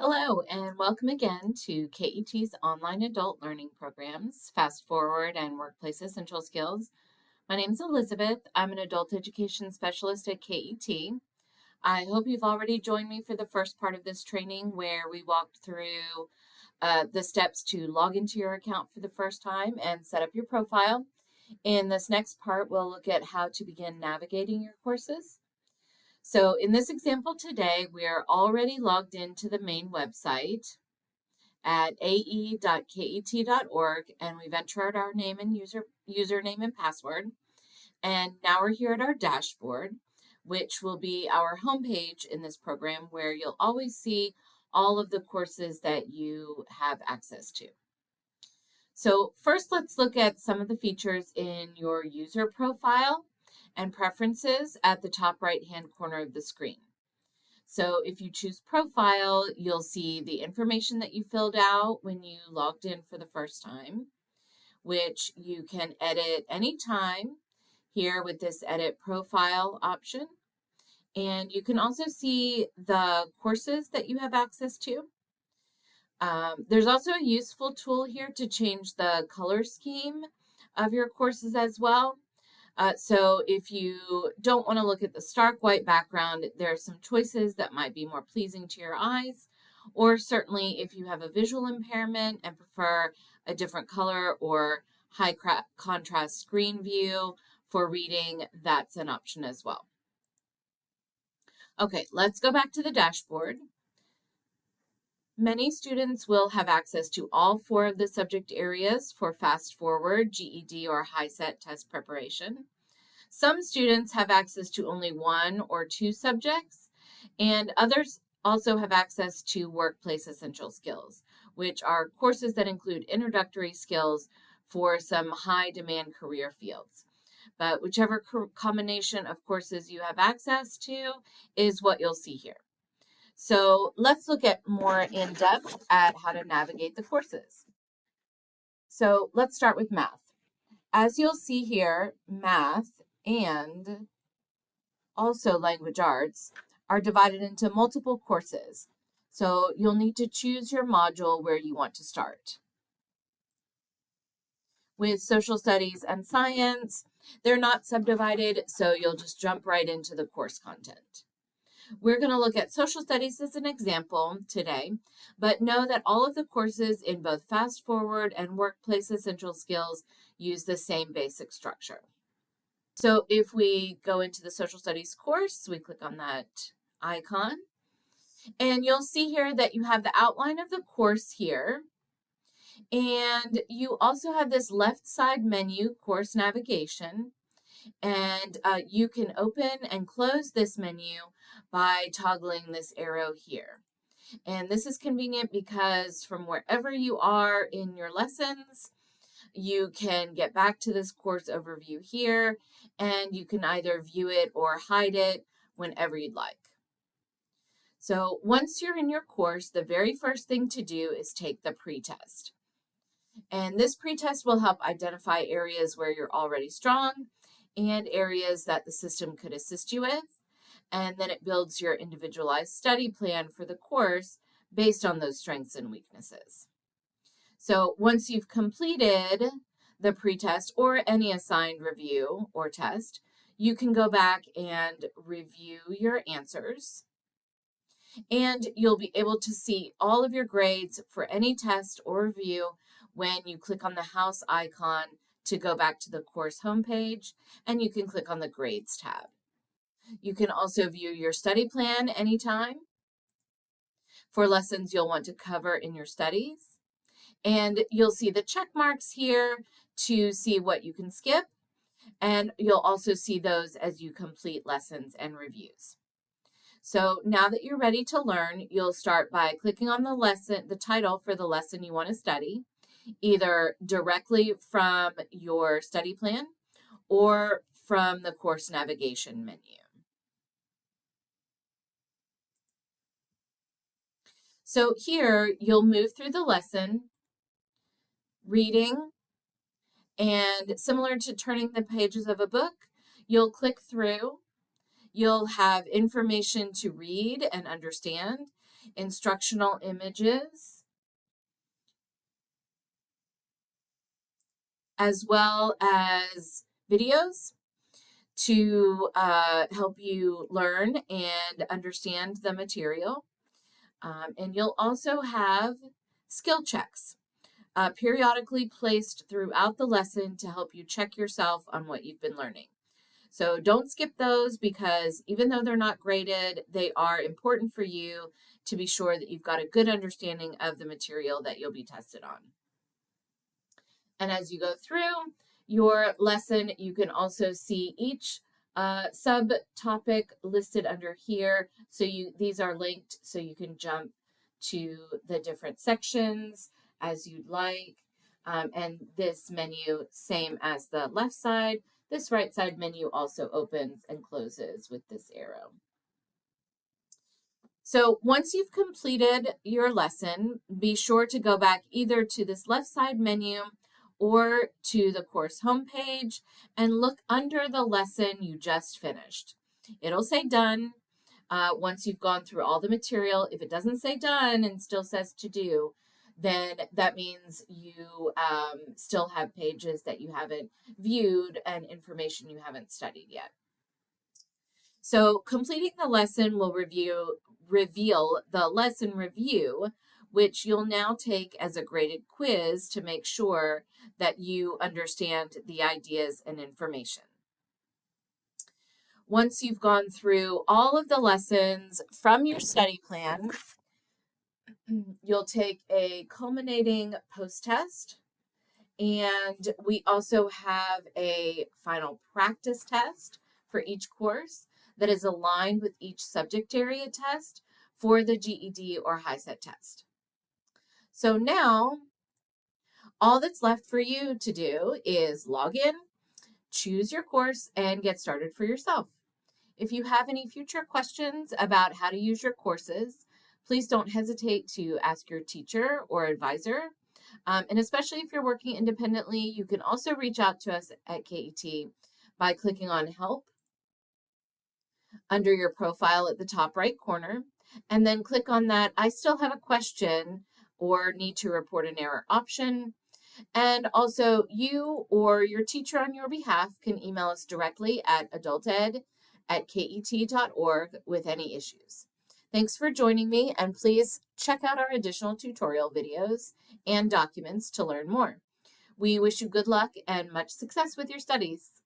Hello, and welcome again to KET's online adult learning programs, FastForward and Workplace Essential Skills. My name is Elizabeth. I'm an adult education specialist at KET. I hope you've already joined me for the first part of this training where we walked through the steps to log into your account for the first time and set up your profile. In this next part, we'll look at how to begin navigating your courses. So in this example today, we are already logged into the main website at ae.ket.org, and we've entered our name and username and password. And now we're here at our dashboard, which will be our homepage in this program, where you'll always see all of the courses that you have access to. So first, let's look at some of the features in your user profile and preferences at the top right-hand corner of the screen. So if you choose profile, you'll see the information that you filled out when you logged in for the first time, which you can edit anytime here with this edit profile option. And you can also see the courses that you have access to. There's also a useful tool here to change the color scheme of your courses as well. So if you don't want to look at the stark white background, there are some choices that might be more pleasing to your eyes, or certainly if you have a visual impairment and prefer a different color or high contrast screen view for reading, that's an option as well. Okay, let's go back to the dashboard. Many students will have access to all 4 of the subject areas for FastForward, GED, or HiSET test preparation. Some students have access to only 1 or 2 subjects, and others also have access to Workplace Essential Skills, which are courses that include introductory skills for some high-demand career fields. But whichever combination of courses you have access to is what you'll see here. So let's look at more in depth at how to navigate the courses. So let's start with math. As you'll see here, math and also language arts are divided into multiple courses. So you'll need to choose your module where you want to start. With social studies and science, they're not subdivided, so you'll just jump right into the course content. We're going to look at social studies as an example today, but know that all of the courses in both FastForward and Workplace Essential Skills use the same basic structure. So if we go into the social studies course, we click on that icon, and you'll see here that you have the outline of the course here, and you also have this left side menu, course navigation, and you can open and close this menu by toggling this arrow here. And this is convenient because from wherever you are in your lessons, you can get back to this course overview here, and you can either view it or hide it whenever you'd like. So once you're in your course, the very first thing to do is take the pretest. And this pretest will help identify areas where you're already strong and areas that the system could assist you with. And then it builds your individualized study plan for the course based on those strengths and weaknesses. So once you've completed the pretest or any assigned review or test, you can go back and review your answers. And you'll be able to see all of your grades for any test or review when you click on the house icon to go back to the course homepage, and you can click on the grades tab. You can also view your study plan anytime for lessons you'll want to cover in your studies. And you'll see the check marks here to see what you can skip, and you'll also see those as you complete lessons and reviews. So now that you're ready to learn, you'll start by clicking on the title for the lesson you want to study, either directly from your study plan or from the course navigation menu. So here you'll move through the lesson, reading, and similar to turning the pages of a book, you'll click through. You'll have information to read and understand, instructional images, as well as videos to help you learn and understand the material. And you'll also have skill checks periodically placed throughout the lesson to help you check yourself on what you've been learning. So don't skip those, because even though they're not graded, they are important for you to be sure that you've got a good understanding of the material that you'll be tested on. And as you go through your lesson, you can also see each subtopic listed under here. So these are linked, so you can jump to the different sections as you'd like. And this menu, same as the left side, this right side menu also opens and closes with this arrow. So once you've completed your lesson, be sure to go back either to this left side menu or to the course homepage and look under the lesson you just finished. It'll say done once you've gone through all the material. If it doesn't say done and still says to do, then that means you still have pages that you haven't viewed and information you haven't studied yet. So completing the lesson will reveal the lesson review, which you'll now take as a graded quiz to make sure that you understand the ideas and information. Once you've gone through all of the lessons from your study plan, you'll take a culminating post-test, and we also have a final practice test for each course that is aligned with each subject area test for the GED or HiSET test. So now, all that's left for you to do is log in, choose your course, and get started for yourself. If you have any future questions about how to use your courses, please don't hesitate to ask your teacher or advisor. And especially if you're working independently, you can also reach out to us at KET by clicking on Help under your profile at the top right corner, and then click on that I still have a question or need to report an error option. And also, you or your teacher on your behalf can email us directly at adulted@ket.org with any issues. Thanks for joining me, and please check out our additional tutorial videos and documents to learn more. We wish you good luck and much success with your studies.